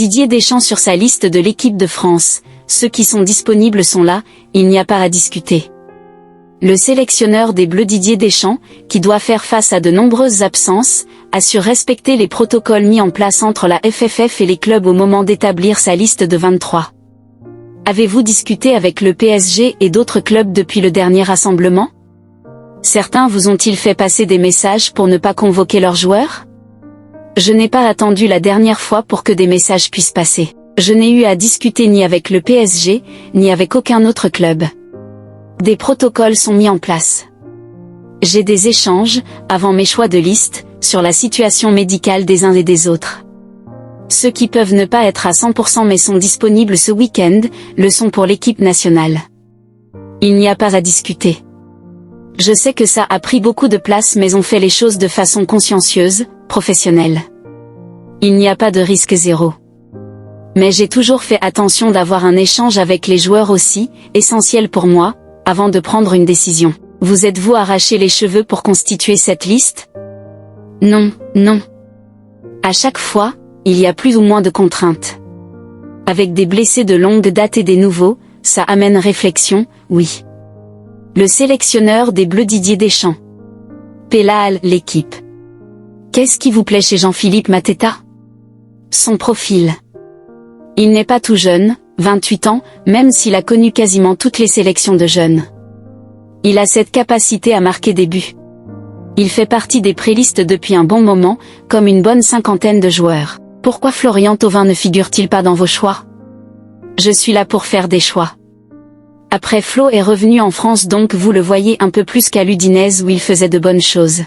Didier Deschamps sur sa liste de l'équipe de France, ceux qui sont disponibles sont là, il n'y a pas à discuter. Le sélectionneur des Bleus Didier Deschamps, qui doit faire face à de nombreuses absences, a su respecter les protocoles mis en place entre la FFF et les clubs au moment d'établir sa liste de 23. Avez-vous discuté avec le PSG et d'autres clubs depuis le dernier rassemblement? Certains vous ont-ils fait passer des messages pour ne pas convoquer leurs joueurs? Je n'ai pas attendu la dernière fois pour que des messages puissent passer. Je n'ai eu à discuter ni avec le PSG, ni avec aucun autre club. Des protocoles sont mis en place. J'ai des échanges, avant mes choix de liste, sur la situation médicale des uns et des autres. Ceux qui peuvent ne pas être à 100% mais sont disponibles ce week-end, le sont pour l'équipe nationale. Il n'y a pas à discuter. Je sais que ça a pris beaucoup de place mais on fait les choses de façon consciencieuse, professionnelle. Il n'y a pas de risque zéro. Mais j'ai toujours fait attention d'avoir un échange avec les joueurs aussi, essentiel pour moi, avant de prendre une décision. Vous êtes-vous arraché les cheveux pour constituer cette liste? Non, non. À chaque fois, il y a plus ou moins de contraintes. Avec des blessés de longue date et des nouveaux, ça amène réflexion, oui. Le sélectionneur des Bleus Didier Deschamps. Pelal, l'équipe. Qu'est-ce qui vous plaît chez Jean-Philippe Mateta? Son profil. Il n'est pas tout jeune, 28 ans, même s'il a connu quasiment toutes les sélections de jeunes. Il a cette capacité à marquer des buts. Il fait partie des prélistes depuis un bon moment, comme une bonne cinquantaine de joueurs. Pourquoi Florian Thauvin ne figure-t-il pas dans vos choix? Je suis là pour faire des choix. Après Flo est revenu en France donc vous le voyez un peu plus qu'à l'Udinese où il faisait de bonnes choses.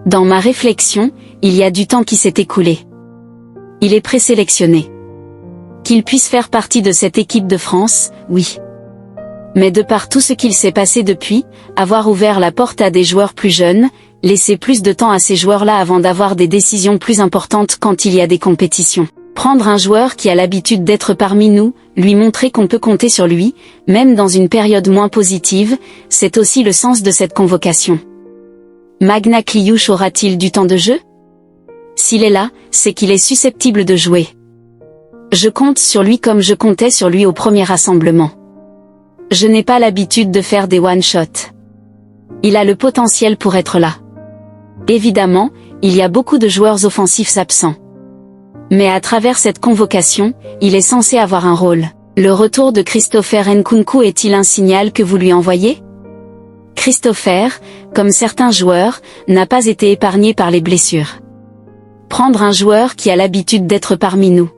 Dans ma réflexion, il y a du temps qui s'est écoulé. Il est présélectionné. Qu'il puisse faire partie de cette équipe de France, oui. Mais de par tout ce qu'il s'est passé depuis, avoir ouvert la porte à des joueurs plus jeunes, laisser plus de temps à ces joueurs-là avant d'avoir des décisions plus importantes quand il y a des compétitions. Prendre un joueur qui a l'habitude d'être parmi nous, lui montrer qu'on peut compter sur lui, même dans une période moins positive, c'est aussi le sens de cette convocation. Magna Kliouch aura-t-il du temps de jeu? S'il est là, c'est qu'il est susceptible de jouer. Je compte sur lui comme je comptais sur lui au premier rassemblement. Je n'ai pas l'habitude de faire des one-shots. Il a le potentiel pour être là. Évidemment, il y a beaucoup de joueurs offensifs absents. Mais à travers cette convocation, il est censé avoir un rôle. Le retour de Christopher Nkunku est-il un signal que vous lui envoyez? Christopher, comme certains joueurs, n'a pas été épargné par les blessures. Prendre un joueur qui a l'habitude d'être parmi nous.